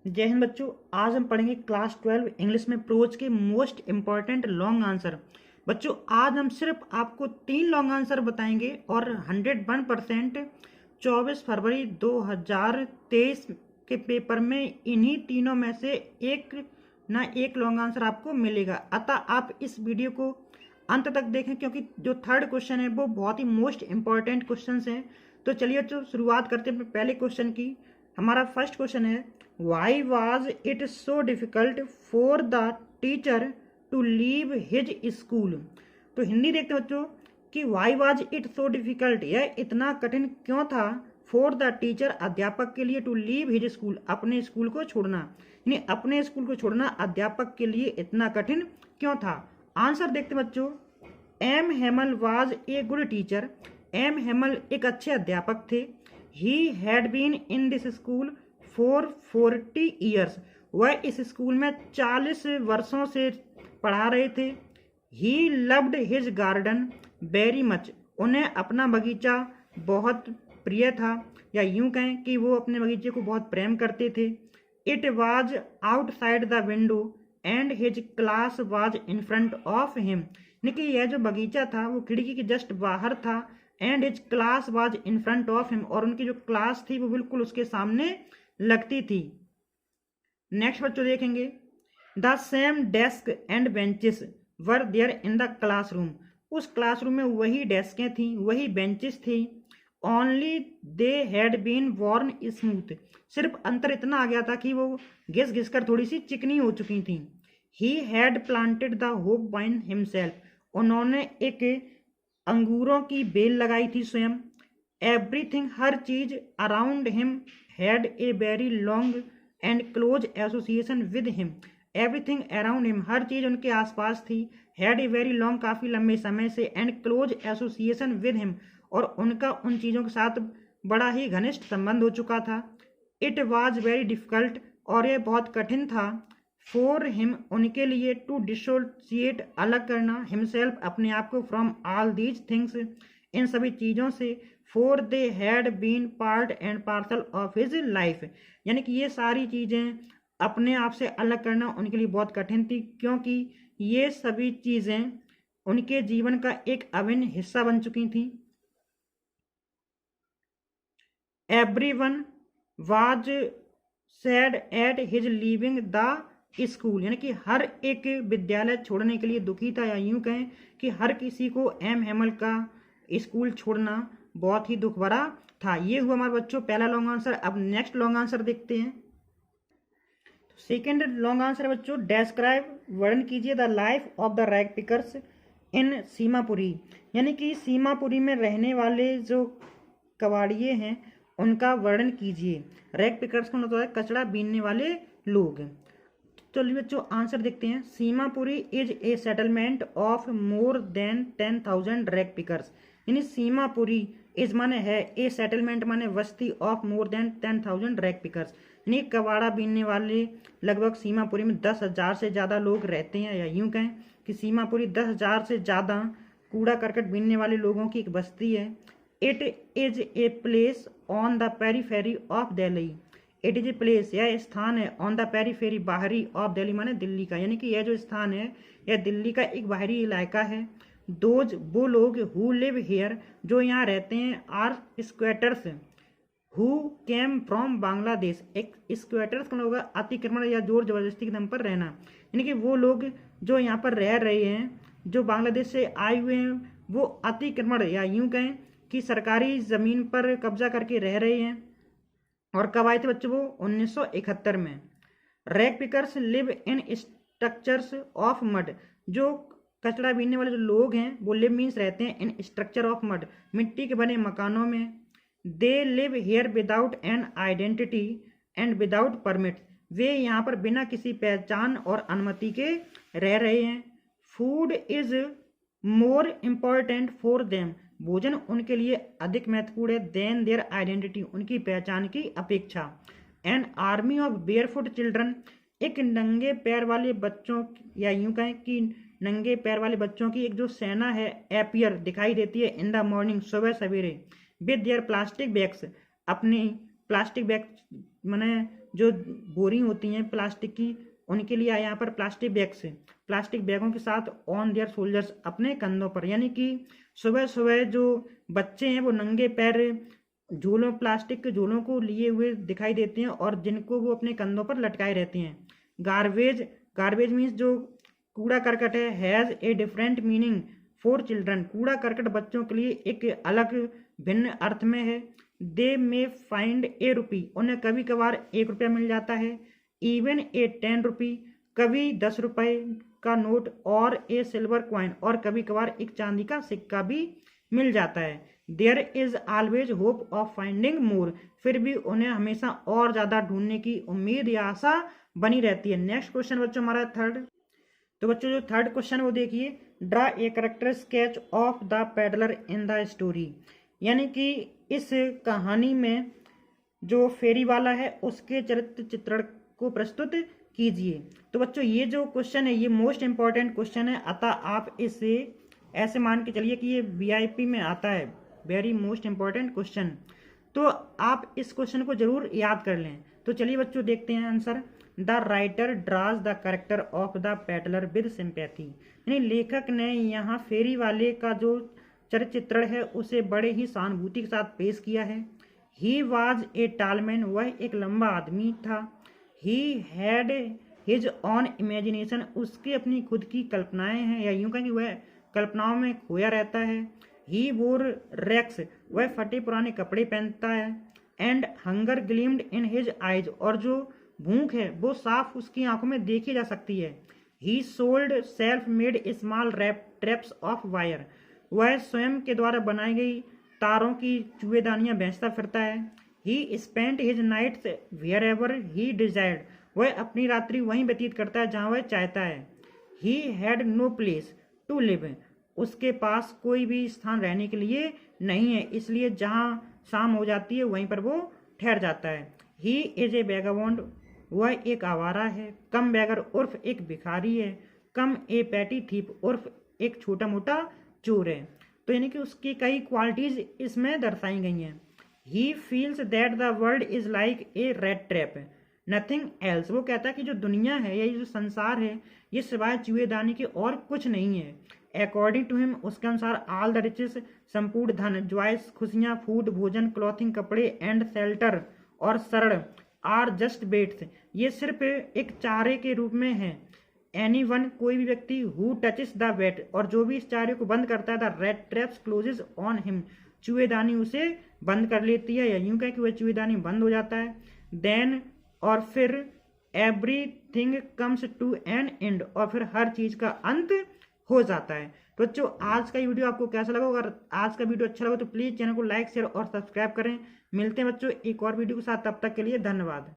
जय हिंद बच्चों। आज हम पढ़ेंगे क्लास 12 इंग्लिश में प्रोज के मोस्ट इंपॉर्टेंट लॉन्ग आंसर। बच्चों आज हम सिर्फ आपको 3 लॉन्ग आंसर बताएंगे और 101% 24 फरवरी 2023 के पेपर में इन्हीं तीनों में से एक ना एक लॉन्ग आंसर आपको मिलेगा। अतः आप इस वीडियो को अंत तक देखें क्योंकि जो थर्ड क्वेश्चन है वो बहुत ही मोस्ट इंपॉर्टेंट क्वेश्चन है। तो चलिए बच्चों शुरुआत करते हैं पहले क्वेश्चन की। हमारा फर्स्ट क्वेश्चन है, Why was it so difficult for the teacher to leave his school? तो हिंदी देखते हैं बच्चों कि why was it so difficult, यह इतना कठिन क्यों था for the teacher अध्यापक के लिए to leave his school अपने स्कूल को छोड़ना, यानी अपने स्कूल को छोड़ना अध्यापक के लिए इतना कठिन क्यों था। आंसर देखते हैं बच्चों, M Hamel was a good teacher. M Hamel एक अच्छे अध्यापक थे। He had been in this school for 40 years, वह इस स्कूल में 40 वर्षों से पढ़ा रहे थे। He loved his garden very much, उन्हें अपना बगीचा बहुत प्रिय था, या यूं कहें कि वो अपने बगीचे को बहुत प्रेम करते थे। It was outside the window and his class was in front of him, यानी कि यह जो बगीचा था वो खिड़की के जस्ट बाहर था। And his class was in front of him, और उनकी जो क्लास थी वो बिल्कुल उसके सामने लगती थी। नेक्स्ट बच्चों देखेंगे, the same desk and benches were there in the classroom, उस क्लासरूम में वही डेस्कें थी, वही बेंचेस थी। Only they had been worn smooth, सिर्फ अंतर इतना आ गया था कि वो घिस घिस कर थोड़ी सी चिकनी हो चुकी थी। He had planted the hope wine himself, उन्होंने एक अंगूरों की बेल लगाई थी स्वयं। एवरीथिंग, हर चीज around him had a very long and close association with him, everything around him, हर चीज उनके आसपास थी। had a very long, काफी लंबे समय से, and close association with him, और उनका उन चीजों के साथ बड़ा ही घनिष्ठ संबंध हो चुका था। it was very difficult, और यह बहुत कठिन था। for him, उनके लिए, to dissociate, अलग करना, himself, अपने आप को, from all these things, इन सभी चीजों से। For they had been part and parcel of his life, यानी कि ये सारी चीजें अपने आप से अलग करना उनके लिए बहुत कठिन थी, क्योंकि ये सभी चीजें उनके जीवन का एक अभिन्न हिस्सा बन चुकी थी। Everyone was sad at his leaving the school, यानी कि हर एक विद्यालय छोड़ने के लिए दुखी था, या यूं कहें कि हर किसी को एम हेमल का स्कूल छोड़ना बहुत ही दुख भरा था। ये हुआ हमारे बच्चों पहला लॉन्ग आंसर। अब नेक्स्ट लॉन्ग आंसर देखते हैं। सेकेंड लॉन्ग आंसर बच्चों, डेस्क्राइब, वर्णन कीजिए the life of the rag pickers in Seemapuri, यानी कि सीमापुरी में रहने वाले जो कबाड़िए हैं उनका वर्णन कीजिए। रैग पिकर्स का मतलब है कचरा बीनने वाले लोग। चलिए बच्चों आंसर देखते हैं। Seemapuri is a settlement of more than 10,000 rag pickers, यानी सीमापुरी इज माने है, ए सेटलमेंट माने बस्ती, of more than 10,000 rag pickers, यानी कबाड़ा बीनने वाले लगभग सीमापुरी में 10,000 से ज़्यादा लोग रहते हैं, या यूं कहें कि सीमापुरी 10,000 से ज़्यादा कूड़ा करकट बीनने वाले लोगों की एक बस्ती है। It is a place on the periphery of Delhi, it is a place, यह स्थान है, ऑन द पेरीफेरी, बाहरी, ऑफ दिल्ली माने दिल्ली का, यानी कि यह जो स्थान है यह दिल्ली का एक बाहरी इलाका है। दोज, वो लोग, हु लिव हेयर, जो यहाँ रहते हैं, are squatters who came from Bangladesh, एक स्क्वेटर्स का होगा अतिक्रमण या जोर जबरदस्ती के दम पर रहना, यानी कि वो लोग जो यहाँ पर रह रहे हैं जो बांग्लादेश से आए हुए हैं वो अतिक्रमण, या यूं कहें कि सरकारी ज़मीन पर कब्जा करके रह रहे हैं। और कब आए थे बच्चों वो 1971 में। Rag pickers live in structures of mud, जो कचरा बीनने वाले जो लोग हैं वो लिव मीन्स रहते हैं इन स्ट्रक्चर ऑफ मड, मिट्टी के बने मकानों में। They live here without an identity and without permit, वे यहाँ पर बिना किसी पहचान और अनुमति के रह रहे हैं। Food is more important for them, भोजन उनके लिए अधिक महत्वपूर्ण है, देन देयर आइडेंटिटी, उनकी पहचान की अपेक्षा। An army of barefoot children, एक नंगे पैर वाले बच्चों, या यूं कहें कि नंगे पैर वाले बच्चों की एक जो सेना है, एपियर, दिखाई देती है इन द मॉर्निंग, सुबह सवेरे, विद देयर प्लास्टिक बैग्स, अपनी प्लास्टिक बैग मैंने जो बोरी होती हैं प्लास्टिक की, उनके लिए यहाँ पर प्लास्टिक बैग्स, प्लास्टिक बैगों के साथ ऑन देयर शोल्डर्स, अपने कंधों पर। यानी कि सुबह सुबह जो बच्चे हैं वो नंगे पैर झूलों, प्लास्टिक के झूलों को लिए हुए दिखाई देते हैं और जिनको वो अपने कंधों पर लटकाए रहते हैं। गार्बेज, गार्बेज मीन्स जो कूड़ा करकट है, has a different meaning for children, कूड़ा करकट बच्चों के लिए एक अलग भिन्न अर्थ में है। दे मे फाइंड ए रुपी, उन्हें कभी कभार 1 रुपया मिल जाता है। इवन ए 10 रुपी, कभी 10 रुपए का नोट, और ए सिल्वर क्वाइन, और कभी कभार एक चांदी का सिक्का भी मिल जाता है। There is always hope of finding more, फिर भी उन्हें हमेशा और ज़्यादा ढूंढने की उम्मीद या आशा बनी रहती है। नेक्स्ट क्वेश्चन बच्चों हमारा थर्ड। तो बच्चों जो थर्ड क्वेश्चन वो देखिए, draw a character sketch of the peddler in the story, यानी कि इस कहानी में जो फेरी वाला है उसके चरित्र चित्रण को प्रस्तुत कीजिए। तो बच्चों ये जो क्वेश्चन है ये मोस्ट इंपॉर्टेंट क्वेश्चन है, अतः आप इसे ऐसे मान के चलिए कि ये वीआईपी में आता है, वेरी मोस्ट इंपॉर्टेंट क्वेश्चन। तो आप इस क्वेश्चन को जरूर याद कर लें। तो चलिए बच्चों देखते हैं answer. The writer draws the character of the peddler with sympathy, यानी लेखक ने यहाँ फेरी वाले का जो चरित्र चित्रण है उसे बड़े ही सहानुभूति के साथ पेश किया है। He was a tall man, वह एक लंबा आदमी था। He had his on imagination, उसकी अपनी खुद की कल्पनाएं हैं, या यूं कहें कि वह कल्पनाओं में खोया रहता है। ही वोर रैक्स, वह फटे पुराने कपड़े पहनता है। And hunger gleamed in his eyes, और जो भूख है वो साफ उसकी आंखों में देखी जा सकती है। ही sold self made small traps of wire, वह स्वयं के द्वारा बनाई गई तारों की चूहेदानियां बेचता फिरता है। He spent his nights wherever he desired, वह अपनी रात्रि वहीं व्यतीत करता है जहां वह चाहता है। He had no place to live, उसके पास कोई भी स्थान रहने के लिए नहीं है, इसलिए जहां शाम हो जाती है वहीं पर वो ठहर जाता है। ही इज ए वैगाबॉन्ड, वह एक आवारा है। कम बैगर उर्फ एक भिखारी है। कम ए पैटी थीप उर्फ एक छोटा मोटा चोर है। तो यानी कि उसकी कई क्वालिटीज इसमें दर्शाई गई हैं। He feels that the world is like a red trap, nothing else, वो कहता है कि जो दुनिया है या ये जो संसार है ये सिवाय चूहेदानी के और कुछ नहीं है। अकॉर्डिंग टू हिम, उसके अनुसार ऑल द रिचेस, संपूर्ण धन, जॉयस खुशियां, फूड भोजन, क्लॉथिंग कपड़े, एंड शेल्टर और शरण, आर जस्ट बेट्स, ये सिर्फ एक चारे के रूप में है। एनी वन, कोई भी व्यक्ति, हु टचेस द वेट, और जो भी इस चारे को बंद करता है, the rat traps closes on him, चूहेदानी उसे बंद कर लेती है, या यूं कह कि वह चूहेदानी बंद हो जाता है। देन, और फिर everything comes to an end, और फिर हर चीज का अंत हो जाता है। तो बच्चों आज का वीडियो आपको कैसा लगा? अगर आज का वीडियो अच्छा लगा तो प्लीज चैनल को लाइक शेयर और सब्सक्राइब करें। मिलते हैं बच्चों एक और वीडियो के साथ, तब तक के लिए धन्यवाद।